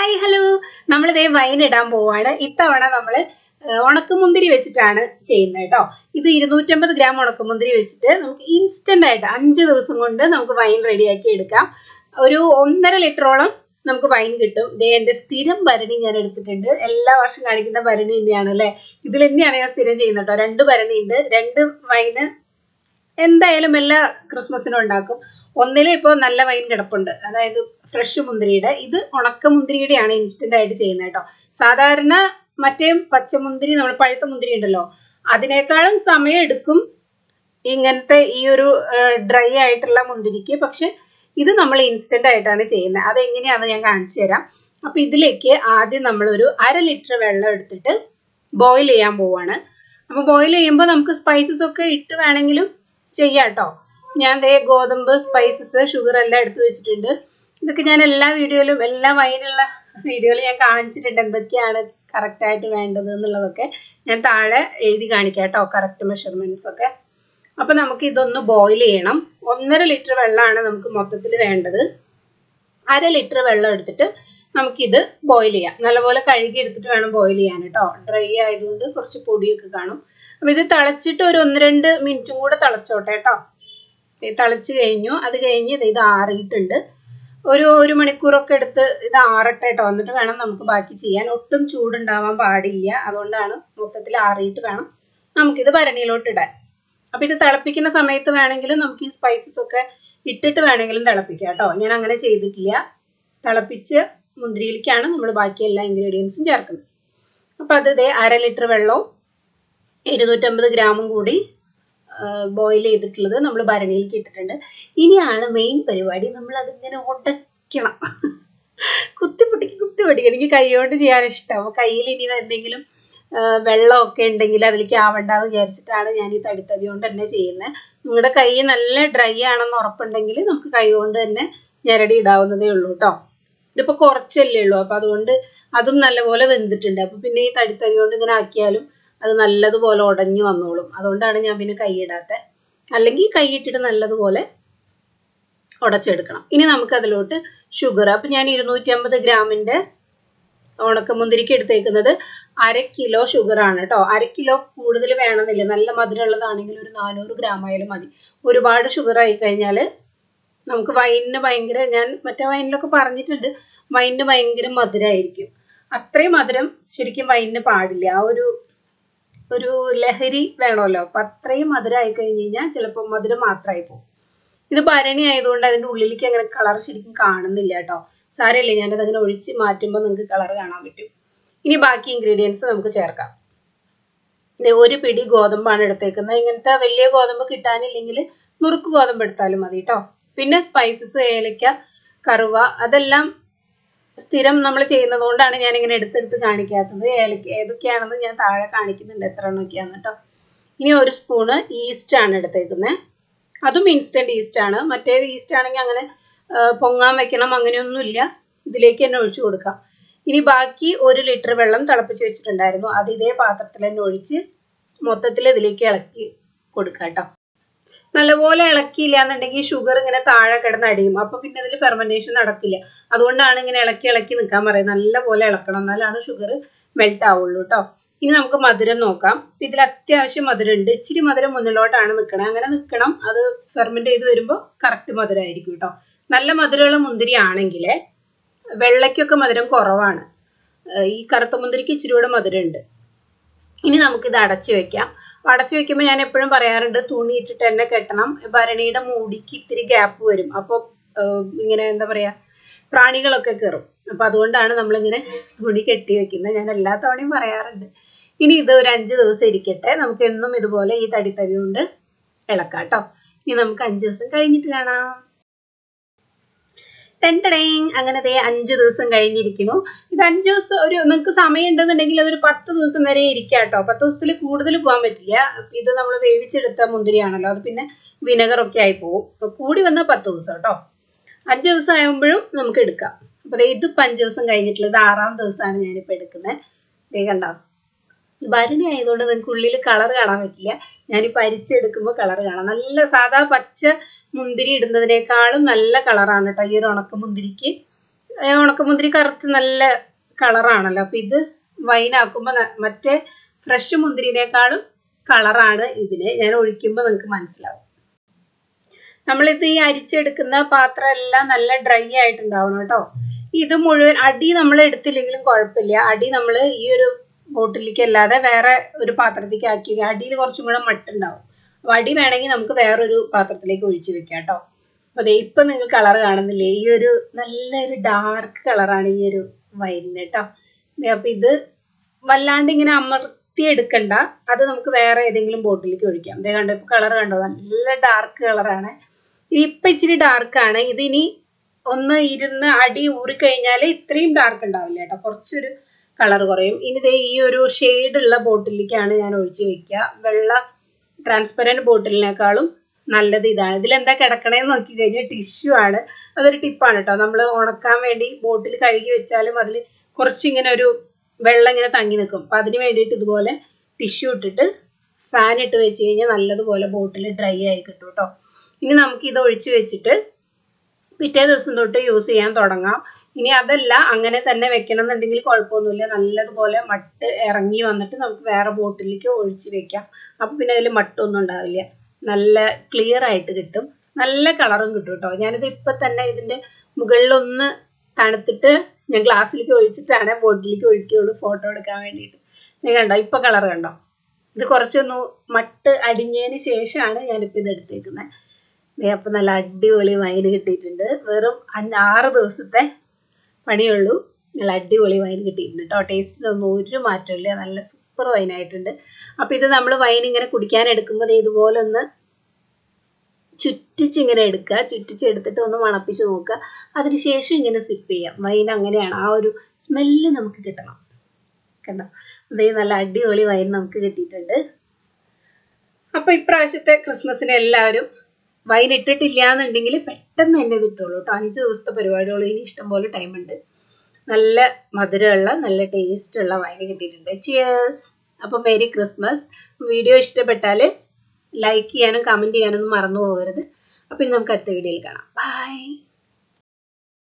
Hi hello, നമ്മളിതേ wine ഇടാൻ പോവാണ്. ഇത്തവണ നമ്മൾ ഉണക്കമുന്തിരി വെച്ചിട്ടാണ് ചെയ്യുന്നത് കേട്ടോ. ഇത് 250 ഗ്രാം ഉണക്കമുന്തിരി വെച്ചിട്ട് നമുക്ക് ഇൻസ്റ്റന്റ് ആയിട്ട് 5 ദിവസം കൊണ്ട് നമുക്ക് വൈൻ റെഡിയാക്കി എടുക്കാം. ഒരു 1.5 ലിറ്ററോളം നമുക്ക് വൈൻ കിട്ടും. ദേ എൻ്റെ സ്ഥിരം ഭരണി ഞാൻ എടുത്തിട്ടുണ്ട്. എല്ലാ വർഷം കാണിക്കുന്ന ഭരണി തന്നെയാണ് അല്ലേ. ഇതിൽ തന്നെയാണ് ഞാൻ സ്ഥിരം ചെയ്യുന്നത് കേട്ടോ. 2 ഭരണി ഉണ്ട്. 2 വൈന് എന്തായാലും എല്ലാ ക്രിസ്മസിനും ഉണ്ടാക്കും. ഒന്നിലും ഇപ്പോൾ നല്ല വൈൻ കിടപ്പുണ്ട്, അതായത് ഫ്രഷ് മുന്തിരിയുടെ. ഇത് ഉണക്ക മുന്തിരിയുടെയാണ് ഇൻസ്റ്റന്റ് ആയിട്ട് ചെയ്യുന്നത് കേട്ടോ. സാധാരണ മറ്റേ പച്ചമുന്തിരി, നമ്മൾ പഴുത്ത മുന്തിരി ഉണ്ടല്ലോ, അതിനേക്കാളും സമയം എടുക്കും ഇങ്ങനത്തെ ഈ ഒരു ഡ്രൈ ആയിട്ടുള്ള മുന്തിരിക്ക്. പക്ഷെ ഇത് നമ്മൾ ഇൻസ്റ്റന്റ് ആയിട്ടാണ് ചെയ്യുന്നത്. അതെങ്ങനെയാണെന്ന് ഞാൻ കാണിച്ചു തരാം. അപ്പം ഇതിലേക്ക് ആദ്യം നമ്മളൊരു 1/2 ലിറ്റർ വെള്ളം എടുത്തിട്ട് ബോയിൽ ചെയ്യാൻ പോവാണ്. അപ്പോൾ ബോയിൽ ചെയ്യുമ്പോൾ നമുക്ക് സ്പൈസസ് ഒക്കെ ഇട്ട് വേണമെങ്കിലും ചെയ്യാം കേട്ടോ. ഞാൻ ദേ ഗോതമ്പ്, സ്പൈസസ്, ഷുഗർ എല്ലാം എടുത്തു വെച്ചിട്ടുണ്ട്. ഇതൊക്കെ ഞാൻ എല്ലാ വീഡിയോയിലും, എല്ലാ വൈനുള്ള വീഡിയോയിലും ഞാൻ കാണിച്ചിട്ടുണ്ട് എന്തൊക്കെയാണ് കറക്റ്റായിട്ട് വേണ്ടത് എന്നുള്ളതൊക്കെ. ഞാൻ താഴെ എഴുതി കാണിക്കാം കേട്ടോ, കറക്റ്റ് മെഷർമെൻറ്റ്സ് ഒക്കെ. അപ്പം നമുക്ക് ഇതൊന്ന് ബോയിൽ ചെയ്യണം. 1.5 ലിറ്റർ വെള്ളമാണ് നമുക്ക് മൊത്തത്തിൽ വേണ്ടത്. 1/2 ലിറ്റർ വെള്ളം എടുത്തിട്ട് നമുക്കിത് ബോയിൽ ചെയ്യാം. നല്ലപോലെ കഴുകി എടുത്തിട്ട് വേണം ബോയിൽ ചെയ്യാൻ കേട്ടോ. ഡ്രൈ ആയതുകൊണ്ട് കുറച്ച് പൊടിയൊക്കെ കാണും. അപ്പം ഇത് തിളച്ചിട്ട് ഒരു 1-2 മിനിറ്റും കൂടെ തിളച്ചോട്ടെ കേട്ടോ. തിളച്ച് കഴിഞ്ഞു. അത് കഴിഞ്ഞ് ഇത് ആറിയിട്ടുണ്ട്. ഒരു മണിക്കൂറൊക്കെ എടുത്ത് ഇത് ആറട്ടെ കേട്ടോ. എന്നിട്ട് വേണം നമുക്ക് ബാക്കി ചെയ്യാൻ. ഒട്ടും ചൂടുണ്ടാവാൻ പാടില്ല. അതുകൊണ്ടാണ് മൊത്തത്തിൽ ആറിയിട്ട് വേണം നമുക്കിത് ഭരണിയിലോട്ട് ഇടാൻ. അപ്പം ഇത് തിളപ്പിക്കുന്ന സമയത്ത് വേണമെങ്കിലും നമുക്ക് ഈ സ്പൈസസ് ഒക്കെ ഇട്ടിട്ട് വേണമെങ്കിലും തിളപ്പിക്കാം കേട്ടോ. ഞാൻ അങ്ങനെ ചെയ്തിട്ടില്ല. തിളപ്പിച്ച് മുന്തിരിയിലേക്കാണ് നമ്മൾ ബാക്കി എല്ലാ ഇൻഗ്രീഡിയൻസും ചേർക്കുന്നത്. അപ്പം അത് ഇതേ 1/2 ലിറ്റർ വെള്ളവും 250 ഗ്രാമും കൂടി ബോയിൽ ചെയ്തിട്ടുള്ളത് നമ്മൾ ഭരണിയിലേക്ക് ഇട്ടിട്ടുണ്ട്. ഇനിയാണ് മെയിൻ പരിപാടി. നമ്മൾ അതിങ്ങനെ ഉടയ്ക്കണം. കുത്തിപ്പൊട്ടിക്ക്. എനിക്ക് കൈ കൊണ്ട് ചെയ്യാൻ ഇഷ്ടം. അപ്പോൾ കയ്യിൽ ഇനി എന്തെങ്കിലും വെള്ളമൊക്കെ ഉണ്ടെങ്കിൽ അതിലേക്ക് ആവണ്ടെന്ന് വിചാരിച്ചിട്ടാണ് ഞാൻ ഈ തടിത്തവി കൊണ്ട് തന്നെ ചെയ്യുന്നത്. നിങ്ങളുടെ കൈ നല്ല ഡ്രൈ ആണെന്ന് ഉറപ്പുണ്ടെങ്കിൽ നമുക്ക് കൈ കൊണ്ട് തന്നെ ഞെരടി ഇടാവുന്നതേ ഉള്ളൂ കേട്ടോ. ഇതിപ്പോൾ കുറച്ചല്ലേ ഉള്ളൂ. അപ്പോൾ അതുകൊണ്ട് അതും നല്ലപോലെ വെന്തിട്ടുണ്ട്. അപ്പോൾ പിന്നെ ഈ തടിത്തവി കൊണ്ട് ഇങ്ങനെ ആക്കിയാലും അത് നല്ലതുപോലെ ഉടഞ്ഞു വന്നോളും. അതുകൊണ്ടാണ് ഞാൻ പിന്നെ കൈയിടാത്തത്. അല്ലെങ്കിൽ കൈയിട്ടിട്ട് നല്ലതുപോലെ ഉടച്ചെടുക്കണം. ഇനി നമുക്ക് അതിലോട്ട് ഷുഗർ. അപ്പം ഞാൻ 250 ഗ്രാമിൻ്റെ ഉണക്കമുന്തിരിക്ക് എടുത്തേക്കുന്നത് 1/2 കിലോ ഷുഗറാണ് കേട്ടോ. 1/2 കിലോ കൂടുതൽ വേണമെന്നില്ല. നല്ല മധുരമുള്ളതാണെങ്കിൽ ഒരു 400 ഗ്രാം ആയാലും മതി. ഒരുപാട് ഷുഗർ ആയി കഴിഞ്ഞാൽ നമുക്ക് വൈനിന് ഭയങ്കര, ഞാൻ മറ്റേ വൈനിലൊക്കെ പറഞ്ഞിട്ടുണ്ട്, വൈനിന് ഭയങ്കര മധുരമായിരിക്കും. അത്രയും മധുരം ശരിക്കും വൈനിന് പാടില്ല. ആ ഒരു ലഹരി വേണമല്ലോ. അപ്പം അത്രയും മധുരമായി കഴിഞ്ഞ് കഴിഞ്ഞാൽ ചിലപ്പോൾ മധുരം മാത്രമായി പോകും. ഇത് ഭരണി ആയതുകൊണ്ട് അതിൻ്റെ ഉള്ളിലേക്ക് അങ്ങനെ കളർ ശരിക്കും കാണുന്നില്ല കേട്ടോ. സാരമില്ല, ഞാനത് അങ്ങനെ ഒഴിച്ച് മാറ്റുമ്പോൾ നിങ്ങൾക്ക് കളർ കാണാൻ പറ്റും. ഇനി ബാക്കി ഇൻഗ്രീഡിയൻസ് നമുക്ക് ചേർക്കാം. ഒരു പിടി ഗോതമ്പാണ് എടുത്തേക്കുന്നത്. ഇങ്ങനത്തെ വലിയ ഗോതമ്പ് കിട്ടാനില്ലെങ്കിൽ നുറുക്ക് ഗോതമ്പ് എടുത്താലും മതി കേട്ടോ. പിന്നെ സ്പൈസസ്, ഏലക്ക, കറുവ, അതെല്ലാം സ്ഥിരം നമ്മൾ ചെയ്യുന്നത് കൊണ്ടാണ് ഞാനിങ്ങനെ എടുത്തെടുത്ത് കാണിക്കാത്തത്. ഏതൊക്കെയാണെന്ന് ഞാൻ താഴെ കാണിക്കുന്നുണ്ട്, എത്ര എണ്ണമൊക്കെയാന്ന് കേട്ടോ. ഇനി 1 സ്പൂണ് ഈസ്റ്റാണ് എടുത്തേക്കുന്നത്. അതും ഇൻസ്റ്റൻറ്റ് ഈസ്റ്റാണ്. മറ്റേത് ഈസ്റ്റ് ആണെങ്കിൽ അങ്ങനെ പൊങ്ങാൻ വെക്കണം അങ്ങനെയൊന്നുമില്ല. ഇതിലേക്ക് തന്നെ ഒഴിച്ചു കൊടുക്കാം. ഇനി ബാക്കി 1 ലിറ്റർ വെള്ളം തിളപ്പിച്ച് വെച്ചിട്ടുണ്ടായിരുന്നു. അത് ഇതേ പാത്രത്തിൽ തന്നെ ഒഴിച്ച് മൊത്തത്തിൽ ഇതിലേക്ക് ഇളക്കി കൊടുക്കാം കേട്ടോ. നല്ലപോലെ ഇളക്കിയില്ല എന്നുണ്ടെങ്കിൽ ഷുഗർ ഇങ്ങനെ താഴെ കിടന്നടിയും. അപ്പോൾ പിന്നെ അതിൽ ഫെർമെൻറ്റേഷൻ നടക്കില്ല. അതുകൊണ്ടാണ് ഇങ്ങനെ ഇളക്കി നിൽക്കാൻ പറയുന്നത്. നല്ലപോലെ ഇളക്കണം, എന്നാലാണ് ഷുഗർ മെൽറ്റ് ആവുള്ളൂ കേട്ടോ. ഇനി നമുക്ക് മധുരം നോക്കാം. ഇതിൽ അത്യാവശ്യം മധുരം ഉണ്ട്. ഇച്ചിരി മധുരം മുന്നിലോട്ടാണ് നിൽക്കണത്. അങ്ങനെ നിൽക്കണം. അത് ഫെർമെൻറ്റ് ചെയ്ത് വരുമ്പോൾ കറക്റ്റ് മധുരമായിരിക്കും കേട്ടോ. നല്ല മധുരമുള്ള മുന്തിരി ആണെങ്കിൽ, വെള്ളയ്ക്കൊക്കെ മധുരം കുറവാണ്. ഈ കറുത്ത മുന്തിരിക്ക് ഇച്ചിരി കൂടെ മധുരം ഉണ്ട്. ഇനി നമുക്കിത് അടച്ചു വെക്കാം. അടച്ചു വെക്കുമ്പോൾ ഞാൻ എപ്പോഴും പറയാറുണ്ട്, തുണി ഇട്ടിട്ട് തന്നെ കെട്ടണം. ഭരണിയുടെ മൂടിക്ക് ഇത്തിരി ഗ്യാപ്പ് വരും. അപ്പോൾ ഇങ്ങനെ എന്താ പറയുക, പ്രാണികളൊക്കെ കയറും. അപ്പോൾ അതുകൊണ്ടാണ് നമ്മളിങ്ങനെ തുണി കെട്ടി വെക്കുന്നത്. ഞാൻ എല്ലാ തവണയും പറയാറുണ്ട്. ഇനി ഇത് ഒരു 5 ദിവസം ഇരിക്കട്ടെ. നമുക്ക് എന്നും ഇതുപോലെ ഈ തടിത്തവി കൊണ്ട് ഇളക്കാം കേട്ടോ. ഇനി നമുക്ക് 5 ദിവസം കഴിഞ്ഞിട്ട് കാണാം. അങ്ങനെ 5 ദിവസം കഴിഞ്ഞിരിക്കുന്നു. ഇത് 5 ദിവസം നിങ്ങൾക്ക് സമയം ഉണ്ടെന്നുണ്ടെങ്കിൽ അതൊരു 10 ദിവസം വരെ ഇരിക്കാം കേട്ടോ. 10 ദിവസത്തിൽ കൂടുതൽ പോകാൻ പറ്റില്ല. ഇത് നമ്മൾ വേവിച്ചെടുത്ത മുന്തിരിയാണല്ലോ, അത് പിന്നെ വിനെഗറൊക്കെ ആയി പോകും. അപ്പോൾ കൂടി വന്നാൽ 10 ദിവസം കേട്ടോ. 5 ദിവസം ആകുമ്പോഴും നമുക്ക് എടുക്കാം. അപ്പോൾ ഇതിപ്പോൾ 5 ദിവസം കഴിഞ്ഞിട്ടുള്ളത് 6ാം ദിവസമാണ് ഞാനിപ്പോൾ എടുക്കുന്നത്. കണ്ടോ, ഭരണി ആയതുകൊണ്ട് നിങ്ങൾക്ക് ഉള്ളിൽ കളർ കാണാൻ പറ്റില്ല. ഞാനിപ്പോൾ അരിച്ചെടുക്കുമ്പോൾ കളർ കാണാം. നല്ല സാധാ പച്ച മുന്തിരി ഇടുന്നതിനേക്കാളും നല്ല കളറാണ് കേട്ടോ ഈ ഒരു ഉണക്ക മുന്തിരിക്ക്. ഉണക്കമുന്തിരി കറുത്ത് നല്ല കളറാണല്ലോ. അപ്പം ഇത് വൈനാക്കുമ്പോൾ മറ്റേ ഫ്രഷ് മുന്തിരിനേക്കാളും കളറാണ് ഇതിന്. ഞാൻ ഒഴിക്കുമ്പോൾ നിങ്ങൾക്ക് മനസ്സിലാവും. നമ്മളിത് ഈ അരിച്ചെടുക്കുന്ന പാത്രം എല്ലാം നല്ല ഡ്രൈ ആയിട്ടുണ്ടാവണം കേട്ടോ. ഇത് മുഴുവൻ അടി നമ്മൾ എടുത്തില്ലെങ്കിലും കുഴപ്പമില്ല. അടി നമ്മൾ ഈ ഒരു ബോട്ടിലേക്ക് അല്ലാതെ വേറെ ഒരു പാത്രത്തിലേക്ക് ആക്കി അടിയിൽ കുറച്ചും കൂടെ മട്ടുണ്ടാവും. അപ്പോൾ അടി വേണമെങ്കിൽ നമുക്ക് വേറൊരു പാത്രത്തിലേക്ക് ഒഴിച്ച് വെക്കാം കേട്ടോ. അപ്പോൾ അതെ ഇപ്പം നിങ്ങൾ കളർ കാണുന്നില്ലേ, ഈ ഒരു നല്ലൊരു ഡാർക്ക് കളറാണ് ഈ ഒരു വൈനിന് കേട്ടോ. അപ്പോൾ ഇത് വല്ലാണ്ട് ഇങ്ങനെ അമർത്തി എടുക്കണ്ട, അത് നമുക്ക് വേറെ ഏതെങ്കിലും ബോട്ടിലേക്ക് ഒഴിക്കാം. ഇതേ കണ്ടോ, ഇപ്പോൾ കളർ കണ്ടോ, നല്ല ഡാർക്ക് കളറാണ്. ഇപ്പം ഇച്ചിരി ഡാർക്കാണ്. ഇതിനി ഒന്ന് ഇരുന്ന് അടി ഊറിക്കഴിഞ്ഞാൽ ഇത്രയും ഡാർക്ക് ഉണ്ടാവില്ല കേട്ടോ, കുറച്ചൊരു കളർ കുറയും. ഇനി ഇതേ ഈ ഒരു ഷെയ്ഡുള്ള ബോട്ടിലേക്കാണ് ഞാൻ ഒഴിച്ച് വെക്കുക. വെള്ള ട്രാൻസ്പെറൻറ്റ് ബോട്ടിലിനേക്കാളും നല്ലത് ഇതാണ്. ഇതിലെന്താ കിടക്കണേന്ന് നോക്കി കഴിഞ്ഞാൽ ടിഷ്യൂ ആണ്. അതൊരു ടിപ്പാണ് കേട്ടോ. നമ്മൾ ഉണക്കാൻ വേണ്ടി ബോട്ടിൽ കഴുകി വെച്ചാലും അതിൽ കുറച്ചിങ്ങനെ ഒരു വെള്ളം ഇങ്ങനെ തങ്ങി നിൽക്കും. അപ്പം അതിന് വേണ്ടിയിട്ട് ഇതുപോലെ ടിഷ്യൂ ഇട്ടിട്ട് ഫാൻ ഇട്ട് വെച്ച് കഴിഞ്ഞാൽ നല്ലതുപോലെ ബോട്ടിൽ ഡ്രൈ ആയി കിട്ടും കേട്ടോ. ഇനി നമുക്കിത് ഒഴിച്ച് വെച്ചിട്ട് പിറ്റേ ദിവസം തൊട്ട് യൂസ് ചെയ്യാൻ തുടങ്ങാം. ഇനി അതല്ല അങ്ങനെ തന്നെ വെക്കണം എന്നുണ്ടെങ്കിൽ കുഴപ്പമൊന്നുമില്ല. നല്ലതുപോലെ മട്ട് ഇറങ്ങി വന്നിട്ട് നമുക്ക് വേറെ ബോട്ടിലേക്ക് ഒഴിച്ച് വെക്കാം. അപ്പം പിന്നെ അതിൽ മട്ടൊന്നും ഉണ്ടാവില്ല, നല്ല ക്ലിയർ ആയിട്ട് കിട്ടും, നല്ല കളറും കിട്ടും കേട്ടോ. ഞാനിത് ഇപ്പം തന്നെ ഇതിൻ്റെ മുകളിലൊന്ന് തണുത്തിട്ട് ഞാൻ ഗ്ലാസ്സിലേക്ക് ഒഴിച്ചിട്ടാണ് ബോട്ടിലേക്ക് ഒഴിക്കുകയുള്ളൂ ഫോട്ടോ എടുക്കാൻ വേണ്ടിയിട്ട്. നീ കണ്ടോ ഇപ്പം കളർ കണ്ടോ? ഇത് കുറച്ചൊന്ന് മട്ട് അടിഞ്ഞതിന് ശേഷമാണ് ഞാനിപ്പോൾ ഇത് എടുത്തേക്കുന്നത്. അപ്പം നല്ല അടിപൊളി വൈൻ കിട്ടിയിട്ടുണ്ട്. വെറും 6 ദിവസത്തെ പണിയുള്ളൂ, നല്ല അടിപൊളി വൈൻ കിട്ടിയിട്ടുണ്ട് കേട്ടോ. ടേസ്റ്റിനൊന്നും ഒരു മാറ്റമില്ല, നല്ല സൂപ്പർ വൈനായിട്ടുണ്ട്. അപ്പം ഇത് നമ്മൾ വൈൻ ഇങ്ങനെ കുടിക്കാൻ എടുക്കുമ്പോൾ ഇതുപോലെ ഒന്ന് ചുറ്റിച്ചിങ്ങനെ എടുക്കുക, ചുറ്റിച്ചെടുത്തിട്ട് ഒന്ന് മണപ്പിച്ച് നോക്കുക. അതിനുശേഷം ഇങ്ങനെ സിപ്പ് ചെയ്യാം. വൈൻ അങ്ങനെയാണ്, ആ ഒരു സ്മെല്ല് നമുക്ക് കിട്ടണം. കണ്ടോ, അതേ നല്ല അടിപൊളി വൈൻ നമുക്ക് കിട്ടിയിട്ടുണ്ട്. അപ്പോൾ ഇപ്രാവശ്യത്തെ ക്രിസ്മസിന് എല്ലാവരും വൈൻ ഇട്ടിട്ടില്ല എന്നുണ്ടെങ്കിൽ പെട്ടെന്ന് തന്നെ കിട്ടുള്ളൂ കേട്ടോ. 5 ദിവസത്തെ പരിപാടികൾ, ഇനി ഇഷ്ടംപോലെ ടൈമുണ്ട്. നല്ല മധുരമുള്ള നല്ല ടേസ്റ്റുള്ള വൈൻ കിട്ടിയിട്ടുണ്ട്. ചിയേഴ്സ്. അപ്പോൾ മേരി ക്രിസ്മസ്. വീഡിയോ ഇഷ്ടപ്പെട്ടാൽ ലൈക്ക് ചെയ്യാനും കമൻറ്റ് ചെയ്യാനൊന്നും മറന്നു പോകരുത്. അപ്പോൾ ഇനി നമുക്ക് അടുത്ത വീഡിയോയിൽ കാണാം. ബൈ.